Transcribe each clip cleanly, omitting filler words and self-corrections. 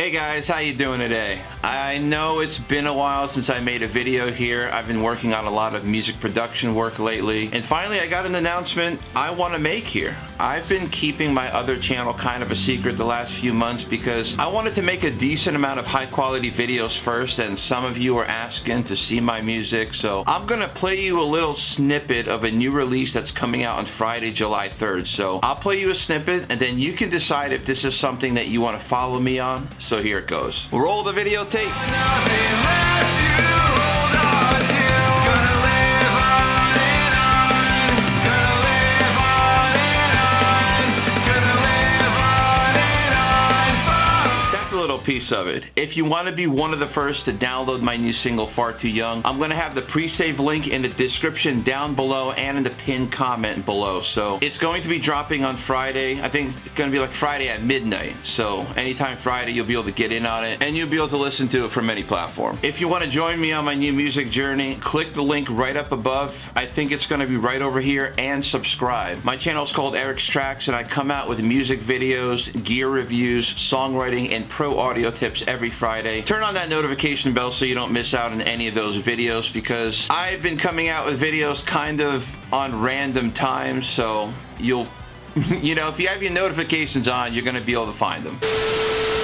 Hey guys, how you doing today? I know it's been a while since I made a video here. I've been working on a lot of music production work lately, and finally I got an announcement I want to make here. I've been keeping my other channel kind of a secret the last few months because I wanted to make a decent amount of high quality videos first, and some of you are asking to see my music, so I'm gonna play you a little snippet of a new release that's coming out on Friday, July 3rd. So I'll play you a snippet and then you can decide if this is something that you want to follow me on. So here it goes. Roll the videotape. Piece of it. If you want to be one of the first to download my new single Far Too Young, I'm going to have the pre-save link in the description down below and in the pinned comment below. So it's going to be dropping on Friday. I think it's going to be like Friday at midnight. So anytime Friday you'll be able to get in on it and you'll be able to listen to it from any platform. If you want to join me on my new music journey, click the link right up above. I think it's going to be right over here, and subscribe. My channel is called Eric's Tracks and I come out with music videos, gear reviews, songwriting, and pro audio tips every Friday. Turn on that notification bell so you don't miss out on any of those videos, because I've been coming out with videos kind of on random times, so you'll you know, if you have your notifications on, you're going to be able to find them.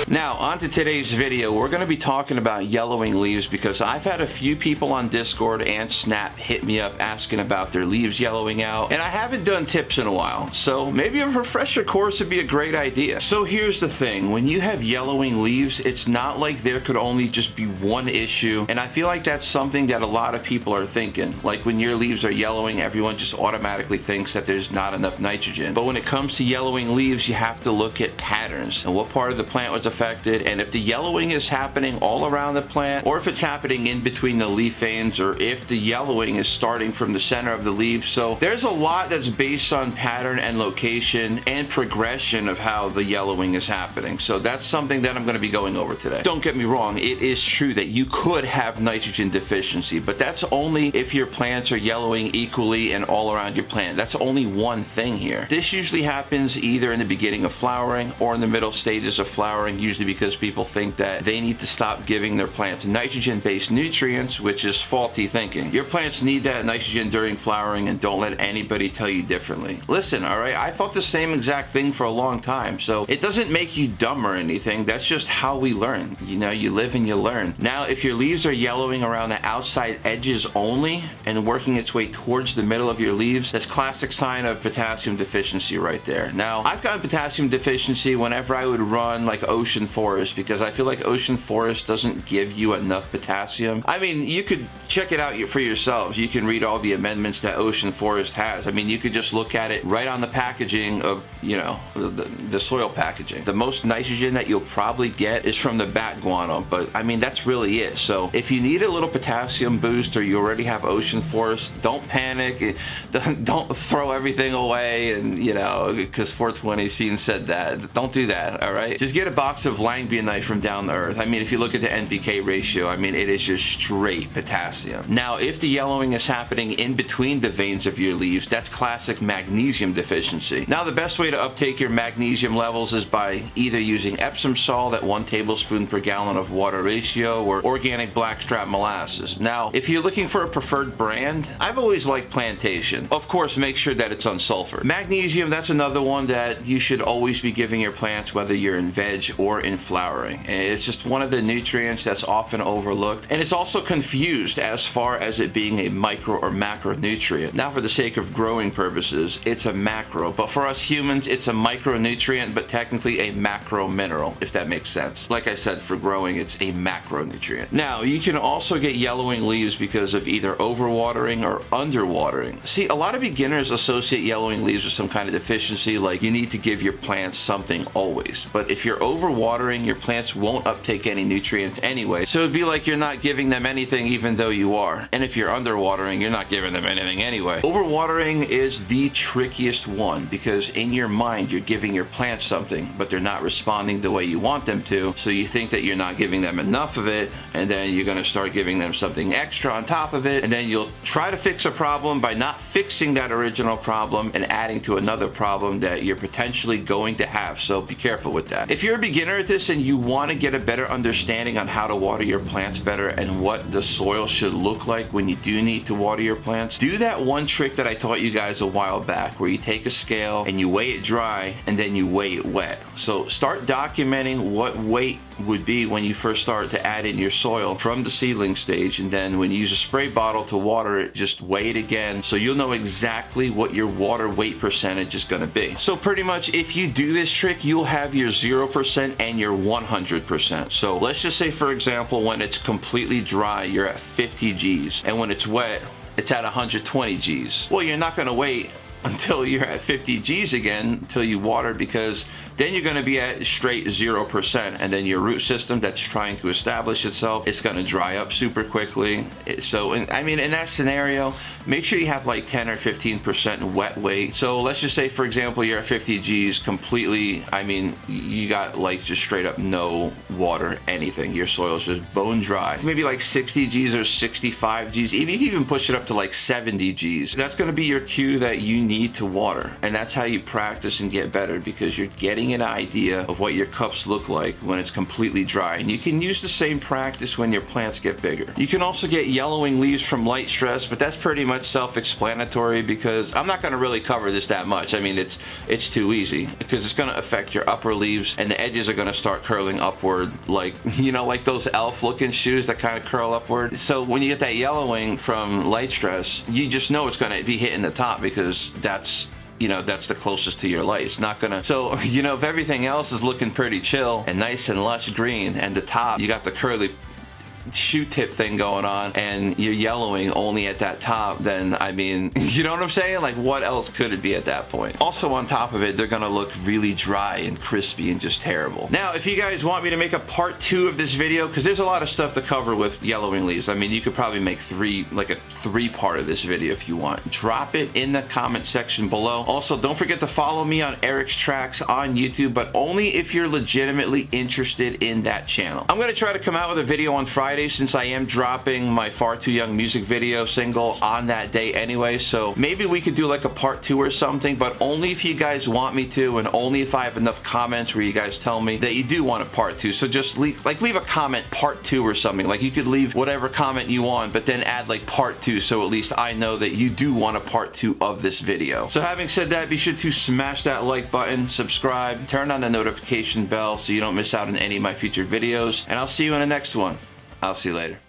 Now, on to today's video. We're going to be talking about yellowing leaves because I've had a few people on Discord and Snap hit me up asking about their leaves yellowing out, and I haven't done tips in a while, so maybe a refresher course would be a great idea. So here's the thing. When you have yellowing leaves, it's not like there could only just be one issue, and I feel like that's something that a lot of people are thinking. Like when your leaves are yellowing, everyone just automatically thinks that there's not enough nitrogen. But when it comes to yellowing leaves, you have to look at patterns and what part of the plant was affected, and if the yellowing is happening all around the plant, or if it's happening in between the leaf veins, or if the yellowing is starting from the center of the leaf. So there's a lot that's based on pattern and location and progression of how the yellowing is happening. So that's something that I'm going to be going over today. Don't get me wrong, it is true that you could have nitrogen deficiency, but that's only if your plants are yellowing equally and all around your plant. That's only one thing here. This usually happens either in the beginning of flowering or in the middle stages of flowering, usually because people think that they need to stop giving their plants nitrogen-based nutrients, which is faulty thinking. Your plants need that nitrogen during flowering, and don't let anybody tell you differently. Listen, alright, I thought the same exact thing for a long time, so it doesn't make you dumb or anything. That's just how we learn. You know, you live and you learn. Now, if your leaves are yellowing around the outside edges only and working its way towards the middle of your leaves, that's classic sign of potassium deficiency right there. Now, I've gotten potassium deficiency whenever I would run like Ocean Forest, because I feel like Ocean Forest doesn't give you enough potassium. I mean, you could check it out for yourselves. You can read all the amendments that Ocean Forest has. I mean, you could just look at it right on the packaging of, you know, the soil packaging. The most nitrogen that you'll probably get is from the bat guano, but I mean, that's really it. So if you need a little potassium boost, or you already have Ocean Forest, don't panic. Don't throw everything away, and you know, because 420 Scene said that. Don't do that, all right? Just get a box of Langbionite from Down to Earth. I mean, if you look at the NPK ratio, I mean, it is just straight potassium. Now, if the yellowing is happening in between the veins of your leaves, that's classic magnesium deficiency. Now, the best way to uptake your magnesium levels is by either using Epsom salt at 1 tablespoon per gallon of water ratio, or organic blackstrap molasses. Now, if you're looking for a preferred brand, I've always liked Plantation. Of course, make sure that it's unsulfured. Magnesium, that's another one that you should always be giving your plants, whether you're in veg or in flowering. It's just one of the nutrients that's often overlooked, and it's also confused as far as it being a micro or macronutrient. Now, for the sake of growing purposes, it's a macro, but for us humans, it's a micronutrient, but technically a macro mineral, if that makes sense. Like I said, for growing, it's a macronutrient. Now, you can also get yellowing leaves because of either overwatering or underwatering. See, a lot of beginners associate yellowing leaves with some kind of deficiency, like you need to give your plants something always. But if you're overwatering, your plants won't uptake any nutrients anyway, so it'd be like you're not giving them anything even though you are. And if you're underwatering, you're not giving them anything anyway. Overwatering is the trickiest one, because in your mind you're giving your plants something, but they're not responding the way you want them to, so you think that you're not giving them enough of it, and then you're going to start giving them something extra on top of it, and then you'll try to fix a problem by not fixing that original problem and adding to another problem that you're potentially going to have. So be careful with that. If you're a beginner beginner at this and you want to get a better understanding on how to water your plants better and what the soil should look like when you do need to water your plants, do that one trick that I taught you guys a while back where you take a scale and you weigh it dry and then you weigh it wet. So start documenting what weight would be when you first start to add in your soil from the seedling stage, and then when you use a spray bottle to water it, just weigh it again so you'll know exactly what your water weight percentage is going to be. So pretty much if you do this trick, you'll have your 0% and your 100%. So let's just say, for example, when it's completely dry you're at 50 G's, and when it's wet it's at 120 G's. Well, you're not going to wait until you're at 50 G's again until you water, because then you're going to be at straight 0%, and then your root system that's trying to establish itself, it's going to dry up super quickly. So I mean, in that scenario, make sure you have like 10 or 15% wet weight. So let's just say, for example, you're at 50 G's completely, I mean, you got like just straight up no water, anything. Your soil's just bone dry. Maybe like 60 G's or 65 G's. You can even push it up to like 70 G's. That's going to be your cue that you need to water, and that's how you practice and get better, because you're getting an idea of what your cups look like when it's completely dry. And you can use the same practice when your plants get bigger. You can also get yellowing leaves from light stress, but that's pretty much self-explanatory because I'm not going to really cover this that much. I mean, it's too easy because it's going to affect your upper leaves, and the edges are going to start curling upward, like, you know, like those elf looking shoes that kind of curl upward. So when you get that yellowing from light stress, you just know it's going to be hitting the top, because that's, you know, that's the closest to your light. It's not gonna, so, you know, if everything else is looking pretty chill and nice and lush green, and the top, you got the curly shoe tip thing going on and you're yellowing only at that top, then I mean, you know what I'm saying? Like, what else could it be at that point? Also, on top of it, they're gonna look really dry and crispy and just terrible. Now, if you guys want me to make a part 2 of this video, because there's a lot of stuff to cover with yellowing leaves, I mean, you could probably make like a 3-part of this video if you want. Drop it in the comment section below. Also, don't forget to follow me on Eric's Tracks on YouTube, but only if you're legitimately interested in that channel. I'm gonna try to come out with a video on Friday, since I am dropping my Far Too Young music video single on that day anyway, so maybe we could do like a part 2 or something, but only if you guys want me to, and only if I have enough comments where you guys tell me that you do want a part 2. So just leave a comment part 2 or something. Like, you could leave whatever comment you want, but then add like part 2, so at least I know that you do want a part 2 of this video. So having said that, be sure to smash that like button, subscribe, turn on the notification bell so you don't miss out on any of my future videos, and I'll see you in the next one. I'll see you later.